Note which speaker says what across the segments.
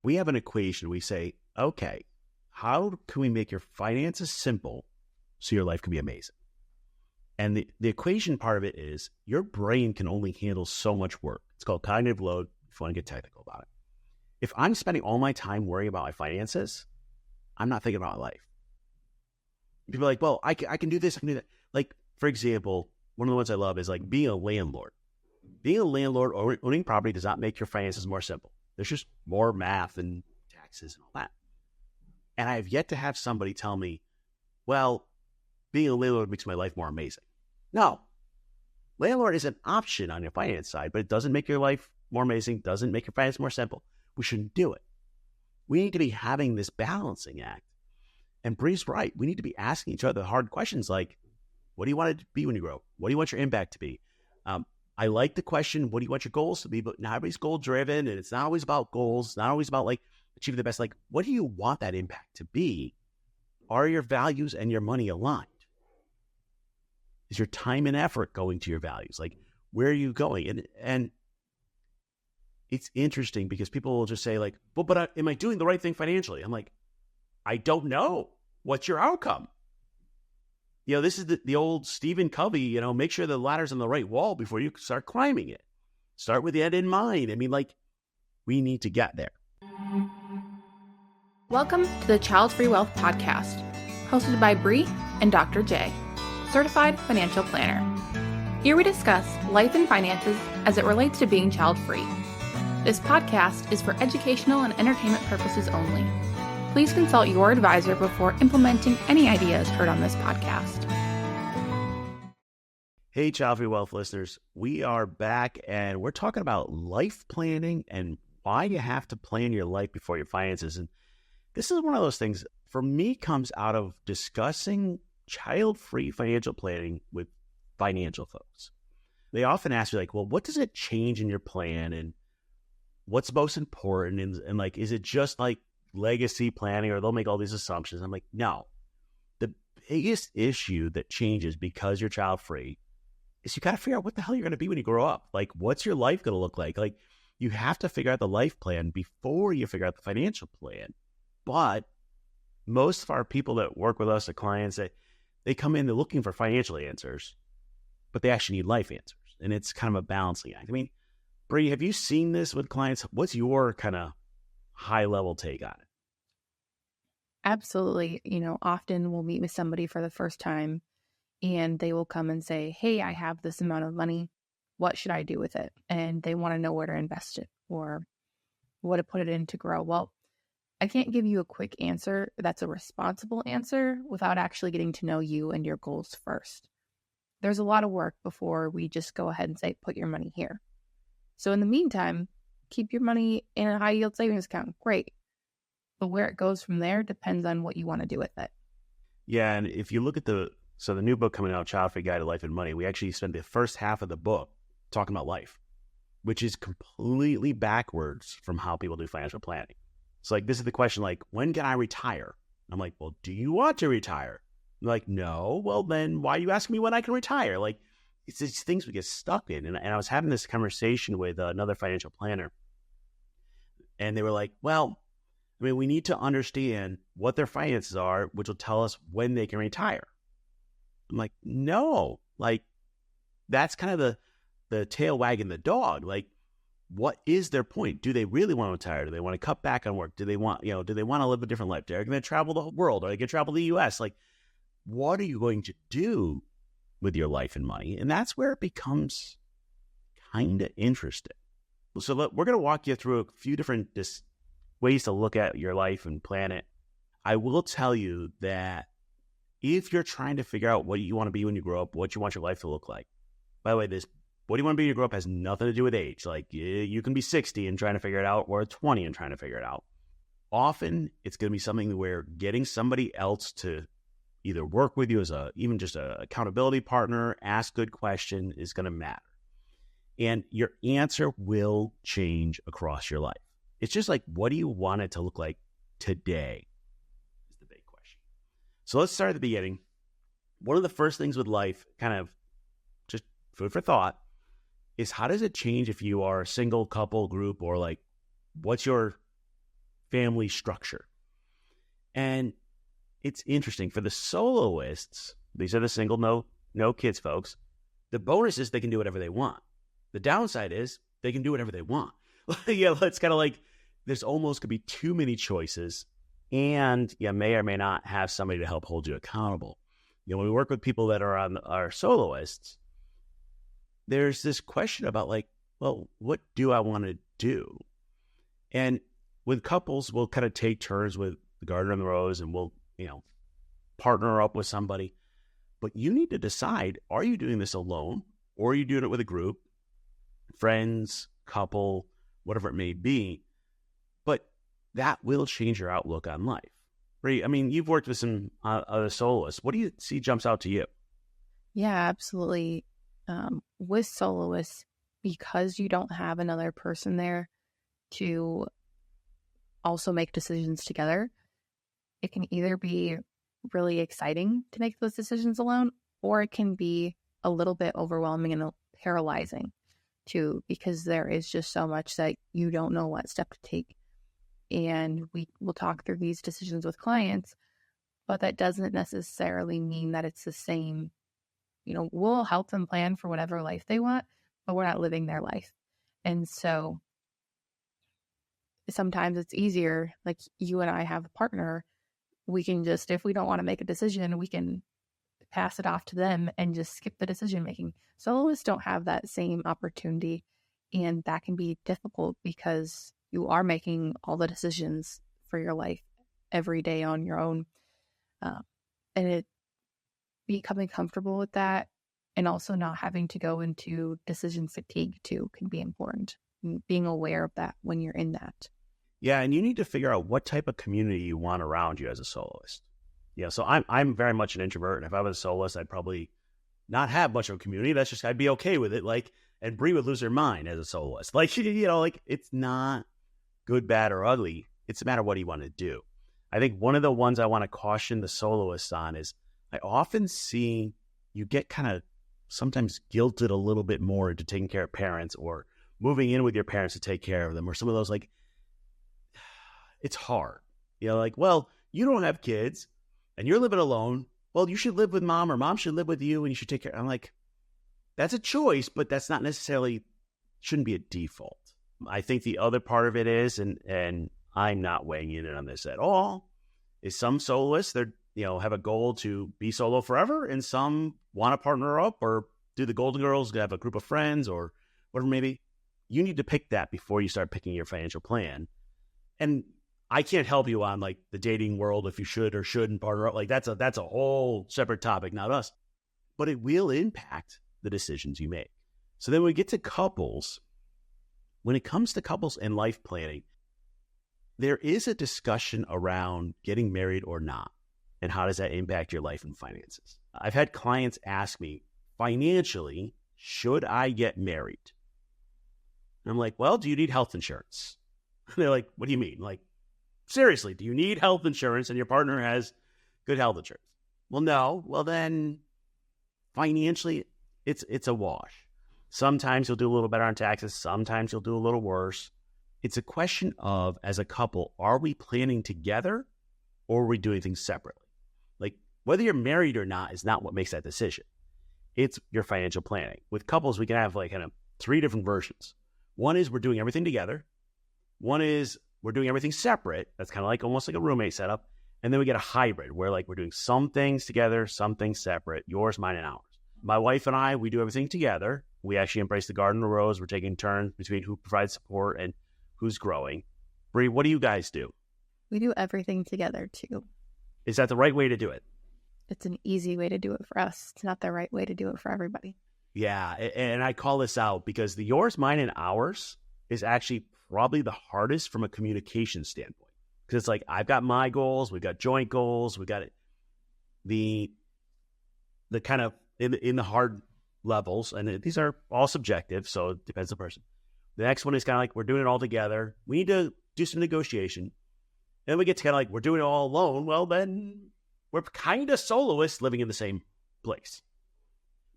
Speaker 1: We have an equation. We say, okay, how can we make your finances simple so your life can be amazing? And the equation part of it is your brain can only handle so much work. It's called cognitive load, if you want to get technical about it. If I'm spending all my time worrying about my finances, I'm not thinking about my life. People are like, well, I can do this, I can do that. Like, for example, one of the ones I love is like being a landlord. Being a landlord or owning property does not make your finances more simple. There's just more math and taxes and all that. And I have yet to have somebody tell me, well, being a landlord makes my life more amazing. No. Landlord is an option on your finance side, but it doesn't make your life more amazing, doesn't make your finance more simple. We shouldn't do it. We need to be having this balancing act. And Bri's right. We need to be asking each other the hard questions like, what do you want it to be when you grow up? What do you want your impact to be? I like the question, what do you want your goals to be? But not everybody's goal driven, and it's not always about goals. It's not always about like achieving the best. Like, what do you want that impact to be? Are your values and your money aligned? Is your time and effort going to your values? Like, where are you going? And it's interesting because people will just say like, well, but am I doing the right thing financially? I'm like, I don't know. What's your outcome? This is the old Stephen Covey, make sure the ladder's on the right wall before you start climbing it. Start with the end in mind. I mean, like, we need to get there.
Speaker 2: Welcome to the Childfree Wealth Podcast, hosted by Bri and Dr. J, certified financial planner. Here we discuss life and finances as it relates to being child-free. This podcast is for educational and entertainment purposes only. Please consult your advisor before implementing any ideas heard on this podcast.
Speaker 1: Hey, Childfree Wealth listeners. We are back, and we're talking about life planning and why you have to plan your life before your finances. And this is one of those things, for me, comes out of discussing child-free financial planning with financial folks. They often ask me, like, well, what does it change in your plan, and what's most important? And like, is it just like legacy planning, or they'll make all these assumptions? I'm like, no. The biggest issue that changes because you're child-free is you got to figure out what the hell you're going to be when you grow up. Like, what's your life going to look like? Like, you have to figure out the life plan before you figure out the financial plan. But most of our people that work with us, the clients, they come in, they're looking for financial answers, but they actually need life answers. And it's kind of a balancing act. I mean, Bri, have you seen this with clients? What's your kind of high-level take on it?
Speaker 2: Absolutely. Often we'll meet with somebody for the first time and they will come and say, hey, I have this amount of money. What should I do with it? And they want to know where to invest it or what to put it in to grow. Well, I can't give you a quick answer that's a responsible answer without actually getting to know you and your goals first. There's a lot of work before we just go ahead and say, put your money here. So in the meantime, keep your money in a high yield savings account. Great. But where it goes from there depends on what you want to do with it.
Speaker 1: Yeah, and if you look at the new book coming out, Childfree Guide to Life and Money, we actually spent the first half of the book talking about life, which is completely backwards from how people do financial planning. It's like, this is the question, like, when can I retire? I'm like, well, do you want to retire? I'm like, no. Well, then why are you asking me when I can retire? Like, it's these things we get stuck in. And I was having this conversation with another financial planner, and they were like, well, I mean, we need to understand what their finances are, which will tell us when they can retire. I'm like, no, like, that's kind of the tail wagging the dog. Like, what is their point? Do they really want to retire? Do they want to cut back on work? Do they want to live a different life? Are they going to travel the whole world? Are they going to travel the U.S.? Like, what are you going to do with your life and money? And that's where it becomes kind of interesting. So we're going to walk you through a few different ways to look at your life and plan it. I will tell you that if you're trying to figure out what you want to be when you grow up, what you want your life to look like. By the way, what do you want to be when you grow up has nothing to do with age. Like, you can be 60 and trying to figure it out, or 20 and trying to figure it out. Often, it's going to be something where getting somebody else to either work with you as even just an accountability partner, ask good question, is going to matter. And your answer will change across your life. It's just like, what do you want it to look like today is the big question. So let's start at the beginning. One of the first things with life, kind of just food for thought, is how does it change if you are a single, couple, group, or like, what's your family structure. And it's interesting for the soloists. These are the single, no kids folks. The bonus is they can do whatever they want. The downside is they can do whatever they want. It's kind of like there's almost could be too many choices, and you may or may not have somebody to help hold you accountable. When we work with people that are soloists, there's this question about like, well, what do I want to do? And with couples, we'll kind of take turns with the garden and the rose, and we'll, partner up with somebody. But you need to decide, are you doing this alone, or are you doing it with a group, friends, couple, whatever it may be? But that will change your outlook on life. Bri, you've worked with some other soloists. What do you see jumps out to you?
Speaker 2: Yeah, absolutely. With soloists, because you don't have another person there to also make decisions together, it can either be really exciting to make those decisions alone, or it can be a little bit overwhelming and paralyzing too, because there is just so much that you don't know what step to take. And we will talk through these decisions with clients, but that doesn't necessarily mean that it's the same. We'll help them plan for whatever life they want, but we're not living their life. And so sometimes it's easier, like you and I have a partner, we can just, if we don't want to make a decision, we can pass it off to them and just skip the decision making. Soloists don't have that same opportunity, and that can be difficult because you are making all the decisions for your life every day on your own. And becoming comfortable with that, and also not having to go into decision fatigue too, can be important. Being aware of that when you're in that.
Speaker 1: Yeah, and you need to figure out what type of community you want around you as a soloist. So I'm very much an introvert, and if I was a soloist, I'd probably not have much of a community. That's just, I'd be okay with it. And Bri would lose her mind as a soloist. It's not good, bad, or ugly. It's a matter of what you want to do. I think one of the ones I want to caution the soloists on is I often see you get kind of sometimes guilted a little bit more into taking care of parents or moving in with your parents to take care of them, or some of those, it's hard. Well, you don't have kids and you're living alone. Well, you should live with mom, or mom should live with you, and you should take care. I'm like, that's a choice, but that's not necessarily, shouldn't be a default. I think the other part of it is, and I'm not weighing in on this at all, is some soloists, they're, have a goal to be solo forever, and some want to partner up or do the Golden Girls, have a group of friends or whatever maybe. You need to pick that before you start picking your financial plan. And I can't help you on the dating world if you should or shouldn't partner up. That's a whole separate topic, not us. But it will impact the decisions you make. So then when we get to couples, when it comes to couples and life planning, there is a discussion around getting married or not, and how does that impact your life and finances. I've had clients ask me, financially, should I get married? And I'm like, well, do you need health insurance? And they're like, what do you mean? Seriously, do you need health insurance and your partner has good health insurance? Well, no. Well, then financially, it's a wash. Sometimes you'll do a little better on taxes. Sometimes you'll do a little worse. It's a question of, as a couple, are we planning together or are we doing things separately? Whether you're married or not is not what makes that decision. It's your financial planning. With couples, we can have kind of three different versions. One is we're doing everything together. One is we're doing everything separate. That's kind of almost like a roommate setup. And then we get a hybrid where we're doing some things together, some things separate, yours, mine, and ours. My wife and I, we do everything together. We actually embrace the garden of rose. We're taking turns between who provides support and who's growing. Bri, what do you guys do?
Speaker 2: We do everything together too.
Speaker 1: Is that the right way to do it?
Speaker 2: It's an easy way to do it for us. It's not the right way to do it for everybody.
Speaker 1: Yeah, and I call this out because the yours, mine, and ours is actually probably the hardest from a communication standpoint. Because it's I've got my goals, we've got joint goals, we've got the kind of in the hard levels, and these are all subjective, so it depends on the person. The next one is kind of we're doing it all together. We need to do some negotiation. And then we get to kind of we're doing it all alone. Well, then we're kind of soloists living in the same place.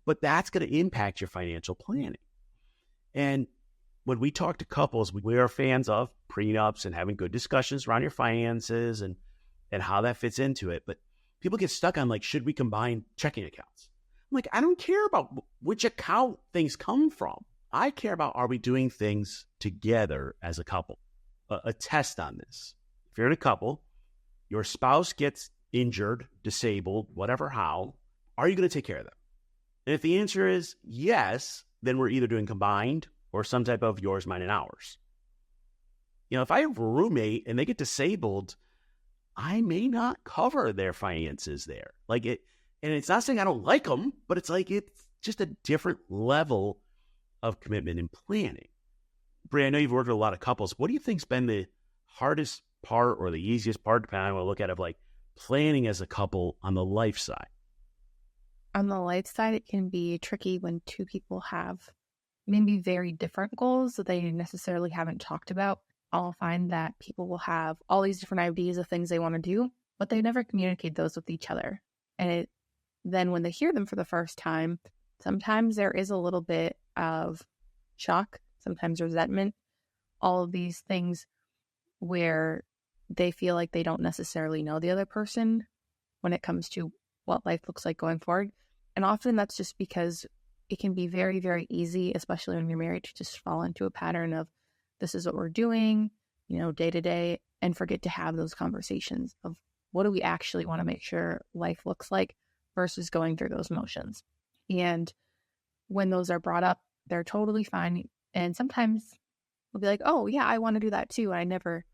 Speaker 1: But that's going to impact your financial planning. And when we talk to couples, we are fans of prenups and having good discussions around your finances and how that fits into it. But people get stuck on like, should we combine checking accounts? I'm like, I don't care about which account things come from. I care about, are we doing things together as a couple? A test on this. If you're in a couple, your spouse gets injured, disabled, whatever how, are you going to take care of them? And if the answer is yes, then we're either doing combined or some type of yours, mine, and ours. You know, if I have a roommate and they get disabled, I may not cover their finances there. Like it, and it's not saying I don't like them, but it's like it's just a different level of commitment and planning. Bri, I know you've worked with a lot of couples. What do you think's been the hardest part or the easiest part, depending on what I look at, of like planning as a couple on the life side?
Speaker 2: On the life side, it can be tricky when two people have maybe very different goals that they necessarily haven't talked about. I'll find that people will have all these different ideas of things they want to do, but they never communicate those with each other. And then when they hear them for the first time, sometimes there is a little bit of shock, sometimes resentment, all of these things where they feel like they don't necessarily know the other person when it comes to what life looks like going forward. And often that's just because it can be very, very easy, especially when you're married, to just fall into a pattern of this is what we're doing, day to day, and forget to have those conversations of what do we actually want to make sure life looks like versus going through those motions. And when those are brought up, they're totally fine. And sometimes we'll be like, oh yeah, I want to do that too. I never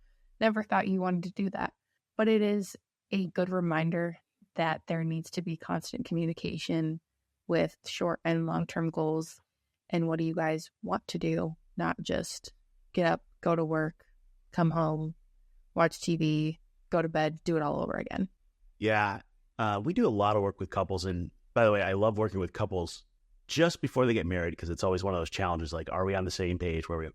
Speaker 2: thought you wanted to do that. But it is a good reminder that there needs to be constant communication with short and long-term goals. And what do you guys want to do? Not just get up, go to work, come home, watch TV, go to bed, do it all over again.
Speaker 1: Yeah. We do a lot of work with couples. And by the way, I love working with couples just before they get married, because it's always one of those challenges, like, are we on the same page? And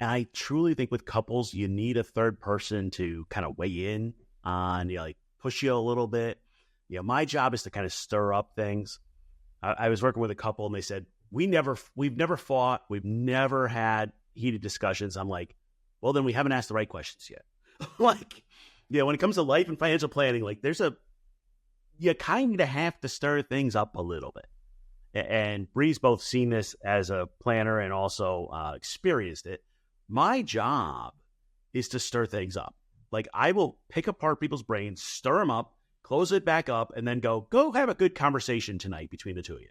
Speaker 1: I truly think with couples, you need a third person to kind of weigh in on, like push you a little bit. My job is to kind of stir up things. I was working with a couple and they said, we've never fought. We've never had heated discussions. I'm like, well, then we haven't asked the right questions yet. Like, when it comes to life and financial planning, like you kind of have to stir things up a little bit. And Bri's both seen this as a planner and also experienced it. My job is to stir things up. Like, I will pick apart people's brains, stir them up, close it back up, and then go have a good conversation tonight between the two of you.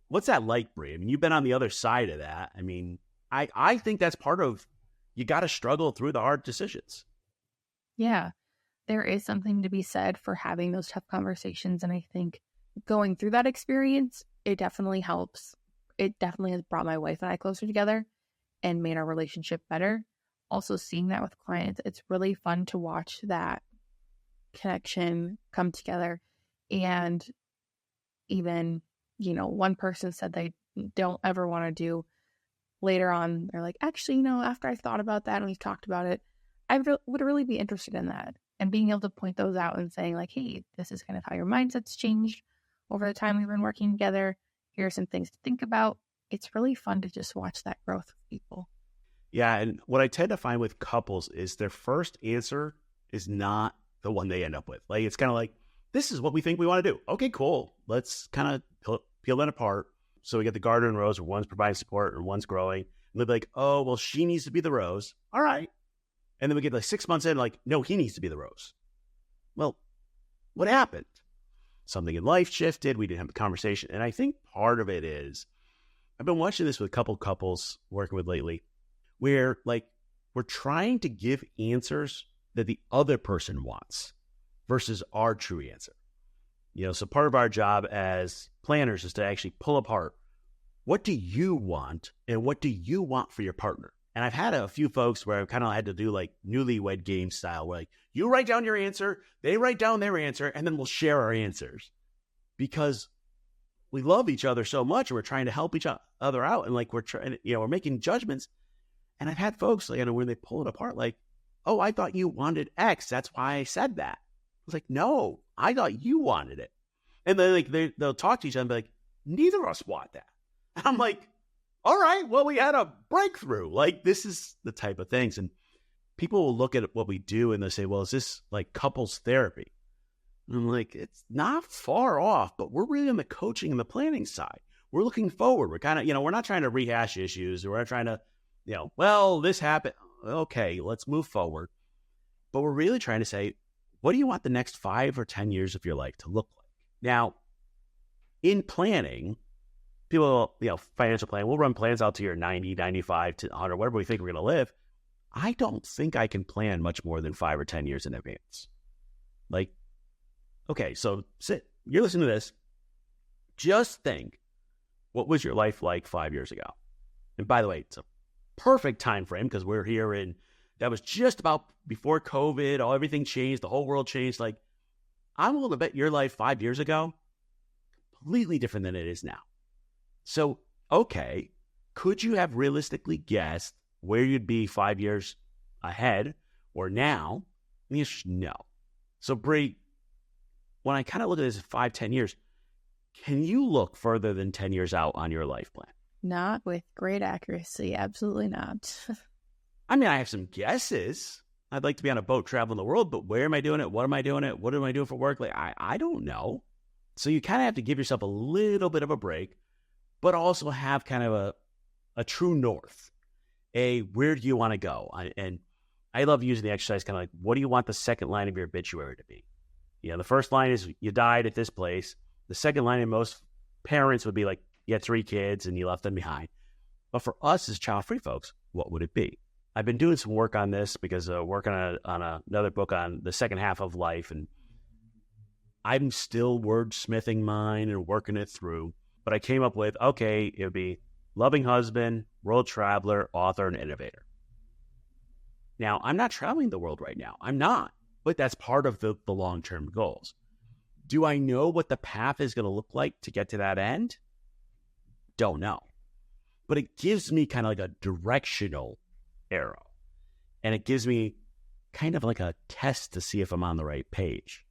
Speaker 1: What's that like, Bri? I mean, you've been on the other side of that. I mean, I think that's part of, you got to struggle through the hard decisions.
Speaker 2: Yeah, there is something to be said for having those tough conversations. And I think going through that experience, it definitely helps. It definitely has brought my wife and I closer together and made our relationship better. Also, seeing that with clients, it's really fun to watch that connection come together. And even, one person said they don't ever want to do, later on, they're like, actually, after I thought about that and we've talked about it, I would really be interested in that. And being able to point those out and saying like, hey, this is kind of how your mindset's changed over the time we've been working together. Here are some things to think about. It's really fun to just watch that growth with people.
Speaker 1: Yeah, and what I tend to find with couples is their first answer is not the one they end up with. Like, it's kind of like, this is what we think we want to do. Okay, cool. Let's kind of peel that apart. So we get the garden and rose, where one's providing support and one's growing. And they'll be like, oh, well, she needs to be the rose. All right. And then we get like 6 months in, like, no, he needs to be the rose. Well, what happened? Something in life shifted. We didn't have the conversation. And I think part of it is, I've been watching this with a couple couples working with lately, where like we're trying to give answers that the other person wants versus our true answer. So part of our job as planners is to actually pull apart, what do you want and what do you want for your partner? And I've had a few folks where I've kind of had to do like newlywed game style, where like you write down your answer, they write down their answer, and then we'll share our answers, because we love each other so much and we're trying to help each other out. And like we're trying, we're making judgments. And I've had folks like, when they pull it apart, like, oh, I thought you wanted X. That's why I said that. I was like, no, I thought you wanted it. And then like they'll talk to each other and be like, neither of us want that. And I'm like, all right, well, we had a breakthrough. Like, this is the type of things. And people will look at what we do and they say, well, is this like couples therapy? And I'm like, it's not far off, but we're really on the coaching and the planning side. We're looking forward. We're kind of, we're not trying to rehash issues. We're not trying to, well, this happened. Okay, let's move forward. But we're really trying to say, what do you want the next 5 or 10 years of your life to look like? Now, in planning, people, financial plan, we'll run plans out to your 90, 95 to 100, whatever we think we're going to live. I don't think I can plan much more than 5 or 10 years in advance. Like, okay, so you're listening to this. Just think, what was your life like 5 years ago? And by the way, it's a perfect time frame because we're here in, that was just about before COVID, everything changed, the whole world changed. Like, I'm willing to bet your life 5 years ago, completely different than it is now. So, okay, could you have realistically guessed where you'd be 5 years ahead or now? The answer is no. So, Bri, when I kind of look at this 5, 10 years, can you look further than 10 years out on your life plan?
Speaker 2: Not with great accuracy. Absolutely not.
Speaker 1: I mean, I have some guesses. I'd like to be on a boat traveling the world, but where am I doing it? What am I doing it? What am I doing for work? Like, I don't know. So you kind of have to give yourself a little bit of a break, but also have kind of a true north. Where do you want to go? And I love using the exercise kind of like, what do you want the second line of your obituary to be? The first line is you died at this place. The second line in most parents would be like, you had 3 kids and you left them behind. But for us as child-free folks, what would it be? I've been doing some work on this because working on another book on the second half of life, and I'm still wordsmithing mine and working it through. But I came up with, okay, it would be loving husband, world traveler, author, and innovator. Now, I'm not traveling the world right now. I'm not. But that's part of the long-term goals. Do I know what the path is going to look like to get to that end? Don't know. But it gives me kind of like a directional arrow. And it gives me kind of like a test to see if I'm on the right page.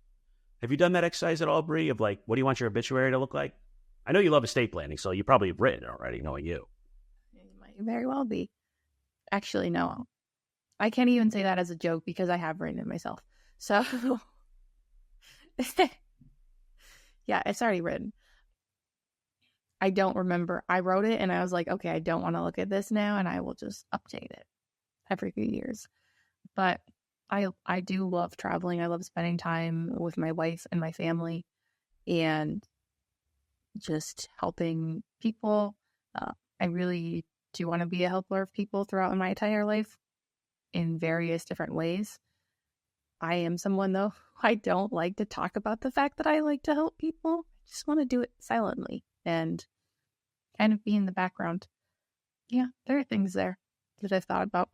Speaker 1: Have you done that exercise at all, Bri, of like, what do you want your obituary to look like? I know you love estate planning, so you probably have written it already, knowing you.
Speaker 2: It might very well be. Actually, no. I can't even say that as a joke because I have written it myself. So, yeah, it's already written. I don't remember. I wrote it and I was like, okay, I don't want to look at this now, and I will just update it every few years. But I do love traveling. I love spending time with my wife and my family and just helping people. I really do want to be a helper of people throughout my entire life in various different ways. I am someone, though, I don't like to talk about the fact that I like to help people. I just want to do it silently and kind of be in the background. Yeah, there are things there that I've thought about.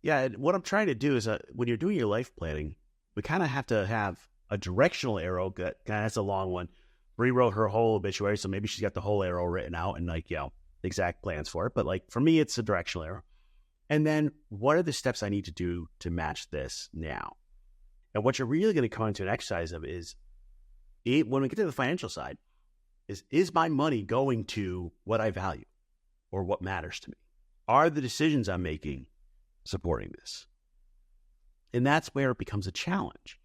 Speaker 1: Yeah, and what I'm trying to do is when you're doing your life planning, we kind of have to have a directional arrow. That's a long one. Bri wrote her whole obituary, so maybe she's got the whole arrow written out and exact plans for it. But like for me, it's a directional arrow. And then what are the steps I need to do to match this now? And what you're really going to come into an exercise of is, when we get to the financial side, is my money going to what I value or what matters to me? Are the decisions I'm making supporting this? And that's where it becomes a challenge.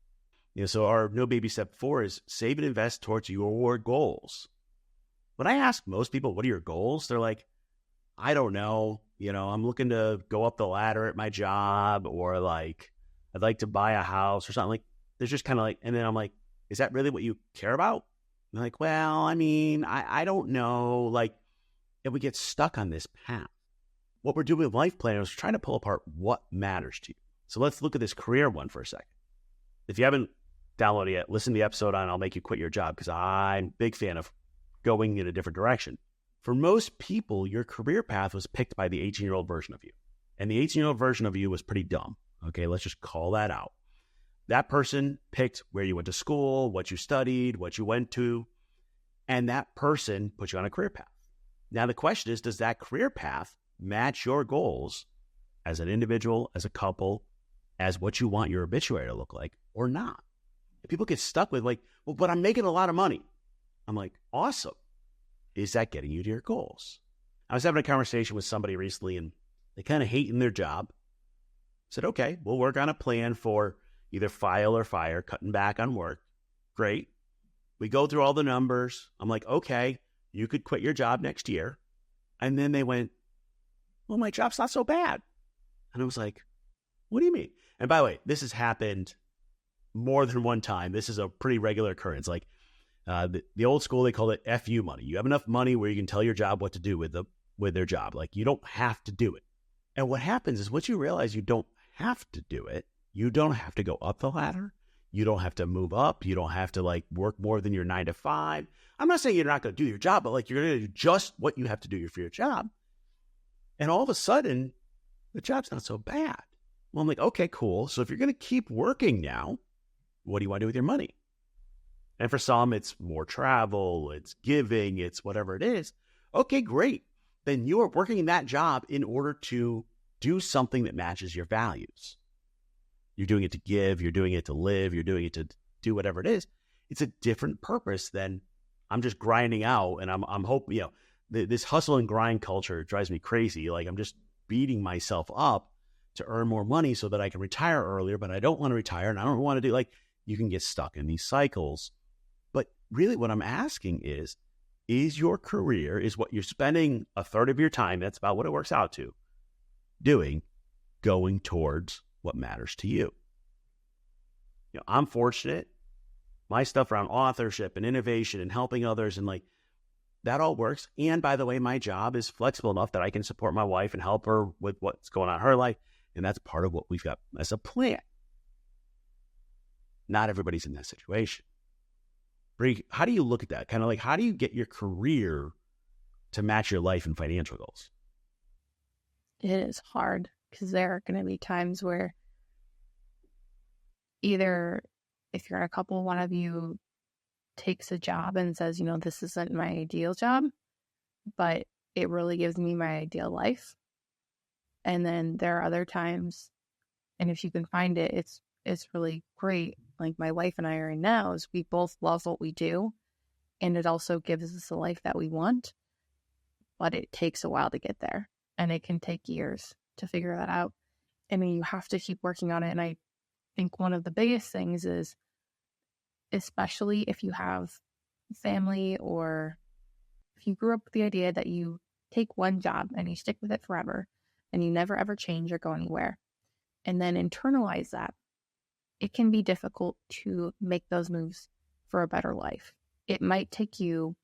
Speaker 1: So our no baby step 4 is save and invest towards your goals. When I ask most people, what are your goals? They're like, I don't know. I'm looking to go up the ladder at my job, or like, I'd like to buy a house or something. Like, there's just kind of like, and then I'm like, is that really what you care about? And they're like, well, I mean, I don't know. Like, if we get stuck on this path, what we're doing with life planning is trying to pull apart what matters to you. So let's look at this career one for a second. If you haven't downloaded it yet, listen to the episode on I'll Make You Quit Your Job, because I'm a big fan of going in a different direction. For most people, your career path was picked by the 18-year-old version of you. And the 18-year-old version of you was pretty dumb. Okay, let's just call that out. That person picked where you went to school, what you studied, what you went to, and that person put you on a career path. Now, the question is, does that career path match your goals as an individual, as a couple, as what you want your obituary to look like, or not? And people get stuck with like, well, but I'm making a lot of money. I'm like, awesome. Is that getting you to your goals? I was having a conversation with somebody recently, and they kind of hating their job. I said, okay, we'll work on a plan for either file or fire, cutting back on work. Great. We go through all the numbers. I'm like, okay, you could quit your job next year. And then they went, well, my job's not so bad. And I was like, what do you mean? And by the way, this has happened more than one time. This is a pretty regular occurrence. Like the old school, they call it FU money. You have enough money where you can tell your job what to do with their job. Like, you don't have to do it. And what happens is once you realize you don't have to do it, you don't have to go up the ladder. You don't have to move up. You don't have to like work more than your 9 to 5. I'm not saying you're not going to do your job, but like you're going to do just what you have to do for your job. And all of a sudden, the job's not so bad. Well, I'm like, okay, cool. So if you're going to keep working now, what do you want to do with your money? And for some, it's more travel, it's giving, it's whatever it is. Okay, great. Then you are working in that job in order to do something that matches your values. You're doing it to give, you're doing it to live, you're doing it to do whatever it is. It's a different purpose than I'm just grinding out and I'm hoping, this hustle and grind culture drives me crazy. Like, I'm just beating myself up to earn more money so that I can retire earlier, but I don't want to retire and I don't want to do, like, you can get stuck in these cycles. But really what I'm asking is your career, is what you're spending a third of your time, that's about what it works out to, doing, going towards what matters to you? I'm fortunate. My stuff around authorship and innovation and helping others and like that all works. And by the way, my job is flexible enough that I can support my wife and help her with what's going on in her life. And that's part of what we've got as a plan. Not everybody's in that situation. Bri, how do you look at that? Kind of like, how do you get your career to match your life and financial goals?
Speaker 2: It is hard because there are going to be times where either if you're in a couple, one of you takes a job and says, this isn't my ideal job, but it really gives me my ideal life. And then there are other times, and if you can find it, it's really great. Like my wife and I are in now, is we both love what we do, and it also gives us the life that we want, but it takes a while to get there, and it can take years to figure that out. I mean, you have to keep working on it, and I think one of the biggest things is, especially if you have family or if you grew up with the idea that you take one job and you stick with it forever and you never ever change or go anywhere, and then internalize that, it can be difficult to make those moves for a better life. It might take you,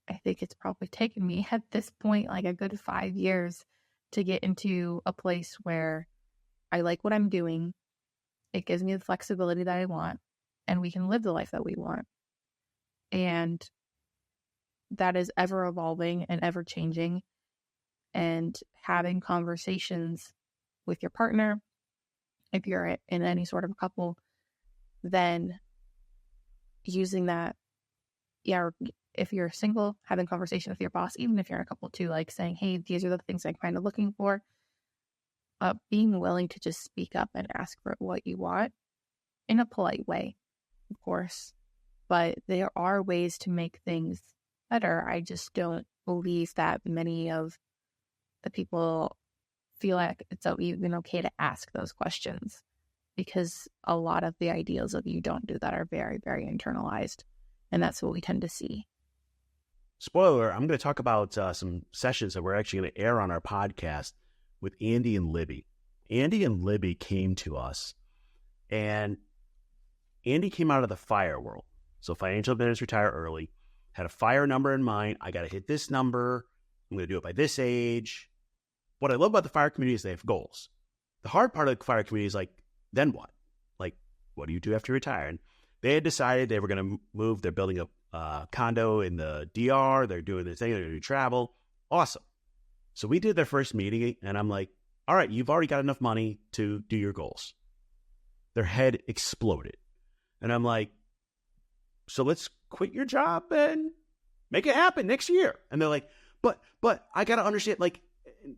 Speaker 2: I think it's probably taken me at this point like a good 5 years to get into a place where I like what I'm doing. It gives me the flexibility that I want, and we can live the life that we want. And that is ever evolving and ever changing. And having conversations with your partner, if you're in any sort of a couple, then using that, if you're single, having conversation with your boss, even if you're in a couple too, like saying, hey, these are the things I'm kind of looking for. Being willing to just speak up and ask for what you want in a polite way, of course. But there are ways to make things better. I just don't believe that many of the people feel like it's even okay to ask those questions, because a lot of the ideals of you don't do that are very, very internalized. And that's what we tend to see.
Speaker 1: Spoiler, I'm going to talk about some sessions that we're actually going to air on our podcast with Andy and Libby. Andy and Libby came to us, and Andy came out of the FIRE world. So financial advisors retire early, had a FIRE number in mind. I got to hit this number. I'm going to do it by this age. What I love about the FIRE community is they have goals. The hard part of the FIRE community is like, then what? Like, what do you do after you retire? And they had decided they were going to move. They're building a condo in the DR. They're doing their thing. They're going to travel. Awesome. So we did their first meeting, and I'm like, all right, you've already got enough money to do your goals. Their head exploded. And I'm like, so let's quit your job and make it happen next year. And they're like, but I got to understand, like,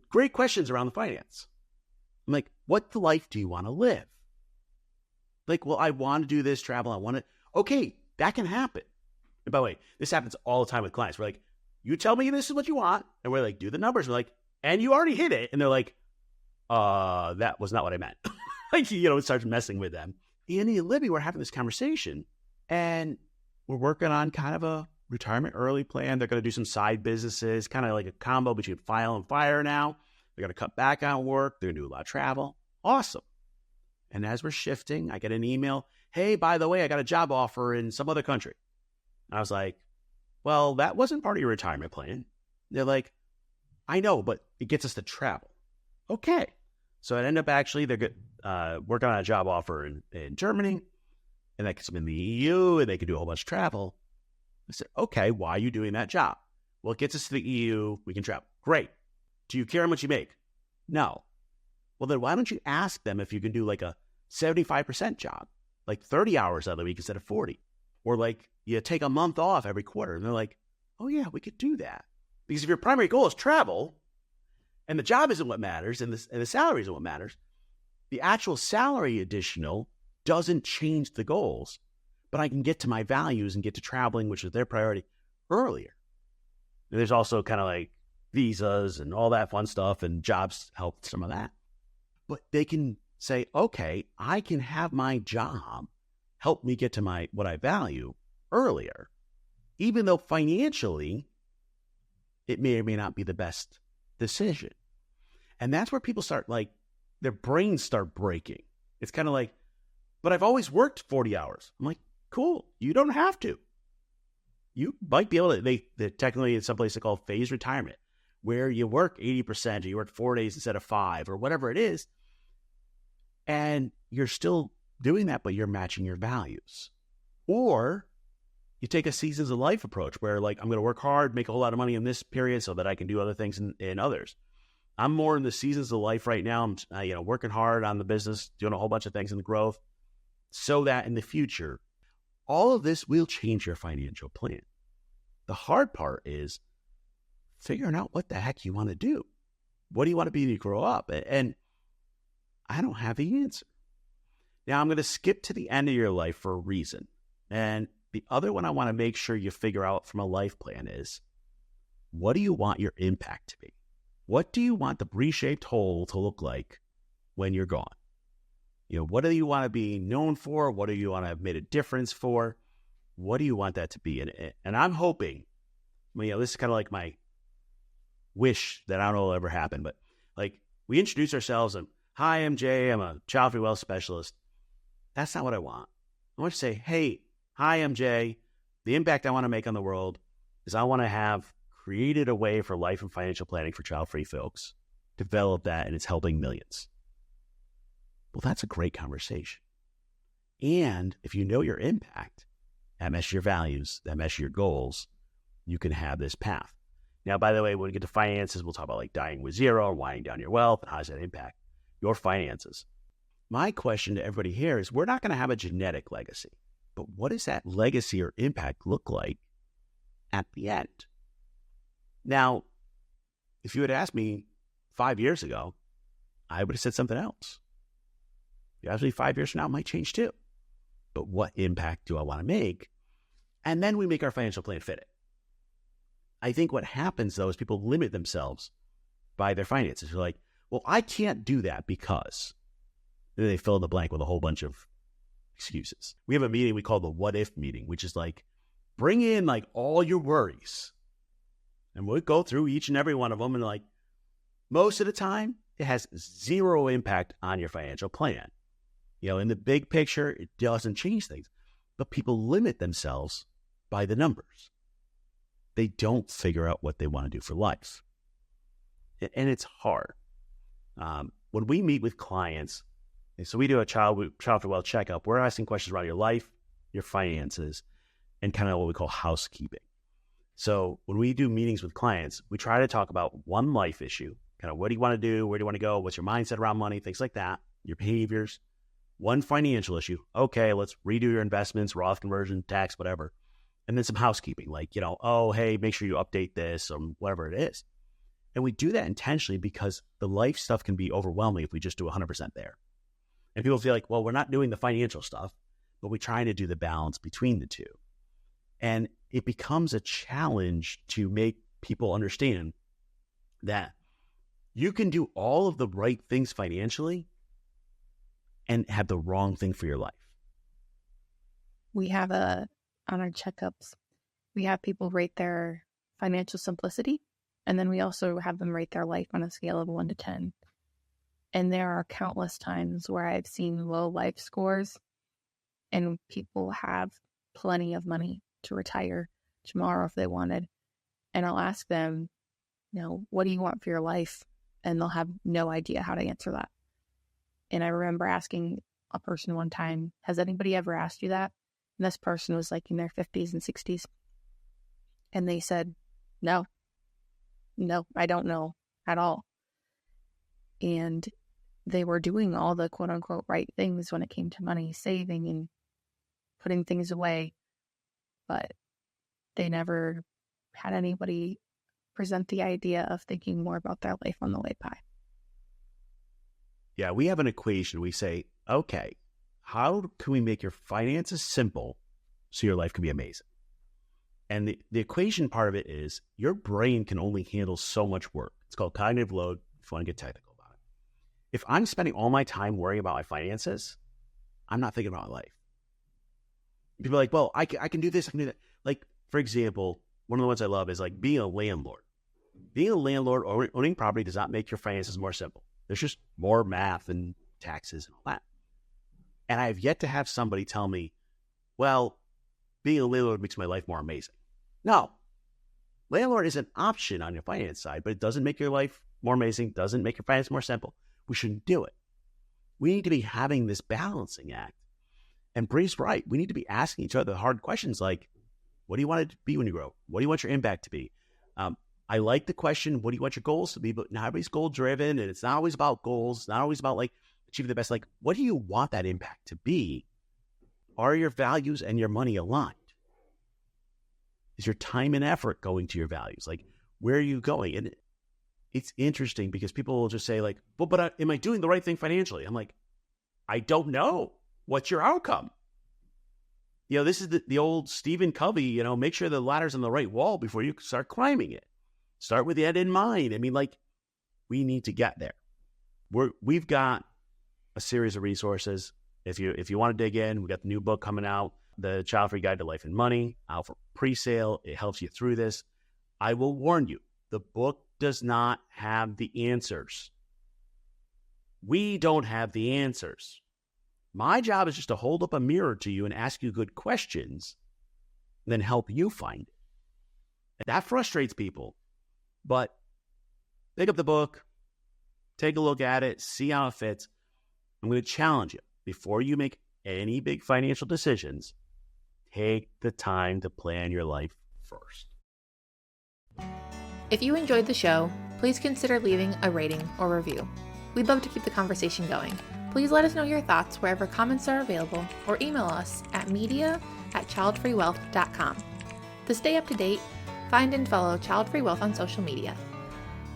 Speaker 1: great questions around the finance. I'm like, what life do you want to live? Like, well, I want to do this travel. I want to, okay, that can happen. And by the way, this happens all the time with clients. We're like, you tell me this is what you want. And we're like, do the numbers. We're like, and you already hit it. And they're like, that was not what I meant. Like, it starts messing with them. Andy and Libby were having this conversation, and we're working on kind of a retirement early plan. They're going to do some side businesses, kind of like a combo between file and fire now. They're going to cut back on work. They're going to do a lot of travel. Awesome. And as we're shifting, I get an email. Hey, by the way, I got a job offer in some other country. And I was like, well, that wasn't part of your retirement plan. They're like, I know, but it gets us to travel. Okay. So it ended up actually, they're working on a job offer in Germany, and that gets them in the EU, and they can do a whole bunch of travel. I said, okay, why are you doing that job? Well, it gets us to the EU. We can travel. Great. Do you care how much you make? No. Well, then why don't you ask them if you can do like a 75% job, like 30 hours out of the week instead of 40? Or like you take a month off every quarter. And they're like, oh yeah, we could do that. Because if your primary goal is travel, and the job isn't what matters, and the salary isn't what matters, the actual salary additional doesn't change the goals, but I can get to my values and get to traveling, which is their priority, earlier. And there's also kind of like visas and all that fun stuff, and jobs help some of that. But they can say, okay, I can have my job help me get to what I value earlier, even though financially it may or may not be the best decision. And that's where people start, like, their brains start breaking. It's kind of like, but I've always worked 40 hours. I'm like, cool, you don't have to. You might be able to, they technically in some places called phase retirement, where you work 80% or you work 4 days instead of 5 or whatever it is. And you're still doing that, but you're matching your values. Or you take a seasons of life approach where, like, I'm going to work hard, make a whole lot of money in this period so that I can do other things in others. I'm more in the seasons of life right now. I'm working hard on the business, doing a whole bunch of things in the growth, so that in the future, all of this will change your financial plan. The hard part is figuring out what the heck you want to do. What do you want to be when you grow up? And I don't have the answer. Now, I'm going to skip to the end of your life for a reason. And the other one I want to make sure you figure out from a life plan is, what do you want your impact to be? What do you want the Bri-shaped hole to look like when you're gone? What do you want to be known for? What do you want to have made a difference for? What do you want that to be? And I'm hoping, this is kind of like my wish that I don't know will ever happen, but like, we introduce ourselves and, hi, I'm Jay. I'm a Childfree wealth specialist. That's not what I want. I want to say, hey, hi, I'm Jay. The impact I want to make on the world is I want to have created a way for life and financial planning for child-free folks, develop that, and it's helping millions. Well, that's a great conversation. And if you know your impact, that meshes your values, that meshes your goals, you can have this path. Now, by the way, when we get to finances, we'll talk about like dying with zero, or winding down your wealth, and how does that impact your finances. My question to everybody here is, we're not going to have a genetic legacy, but what does that legacy or impact look like at the end? Now, if you had asked me 5 years ago, I would have said something else. If you asked me 5 years from now, it might change too. But what impact do I want to make? And then we make our financial plan fit it. I think what happens, though, is people limit themselves by their finances. They're like, well, I can't do that because. Then they fill in the blank with a whole bunch of excuses. We have a meeting we call the what if meeting, which is like, bring in like all your worries. And we'll go through each and every one of them. And like, most of the time, it has zero impact on your financial plan. In the big picture, it doesn't change things. But people limit themselves by the numbers. They don't figure out what they want to do for life. And it's hard. When we meet with clients, so we do a child-free wealth checkup, we're asking questions around your life, your finances, and kind of what we call housekeeping. So when we do meetings with clients, we try to talk about one life issue, kind of what do you want to do, where do you want to go, what's your mindset around money, things like that, your behaviors. One financial issue, okay, let's redo your investments, Roth conversion, tax, whatever. And then some housekeeping, like, oh, hey, make sure you update this or whatever it is. And we do that intentionally because the life stuff can be overwhelming if we just do 100% there. And people feel like, well, we're not doing the financial stuff, but we're trying to do the balance between the two. And it becomes a challenge to make people understand that you can do all of the right things financially and have the wrong thing for your life.
Speaker 2: We have on our checkups, we have people rate their financial simplicity, and then we also have them rate their life on a scale of 1 to 10. And there are countless times where I've seen low life scores and people have plenty of money to retire tomorrow if they wanted. And I'll ask them, what do you want for your life? And they'll have no idea how to answer that. And I remember asking a person one time, has anybody ever asked you that? And this person was like in their 50s and 60s. And they said, no, I don't know at all. And they were doing all the quote unquote right things when it came to money, saving and putting things away. But they never had anybody present the idea of thinking more about their life on the way by.
Speaker 1: Yeah, we have an equation. We say, okay, how can we make your finances simple so your life can be amazing? And the equation part of it is your brain can only handle so much work. It's called cognitive load, if you want to get technical about it. If I'm spending all my time worrying about my finances, I'm not thinking about my life. People are like, well, I can do this, I can do that. Like, for example, one of the ones I love is like being a landlord. Being a landlord or owning property does not make your finances more simple. There's just more math and taxes and all that. And I have yet to have somebody tell me, well, being a landlord makes my life more amazing. No. Landlord is an option on your finance side, but it doesn't make your life more amazing, doesn't make your finance more simple. We shouldn't do it. We need to be having this balancing act. And Bri's right. We need to be asking each other the hard questions like, what do you want it to be when you grow? What do you want your impact to be? I like the question, what do you want your goals to be? But not everybody's goal driven, and it's not always about goals. It's not always about like achieving the best. Like, what do you want that impact to be? Are your values and your money aligned? Is your time and effort going to your values? Like, where are you going? And it's interesting because people will just say like, well, but am I doing the right thing financially? I'm like, I don't know. What's your outcome? This is the old Stephen Covey, make sure the ladder's on the right wall before you start climbing it. Start with the end in mind. I mean, like, we need to get there. We've got a series of resources. If you want to dig in, we got the new book coming out, The Childfree Guide to Life and Money, out for pre-sale. It helps you through this. I will warn you, the book does not have the answers. We don't have the answers. My job is just to hold up a mirror to you and ask you good questions, and then help you find it. And that frustrates people. But pick up the book, take a look at it, see how it fits. I'm going to challenge you. Before you make any big financial decisions, take the time to plan your life first.
Speaker 3: If you enjoyed the show, please consider leaving a rating or review. We'd love to keep the conversation going. Please let us know your thoughts wherever comments are available, or email us at media@childfreewealth.com. To stay up to date, find and follow Childfree Wealth on social media.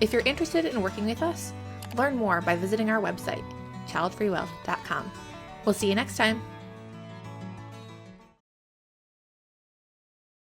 Speaker 3: If you're interested in working with us, learn more by visiting our website, childfreewealth.com. We'll see you next time.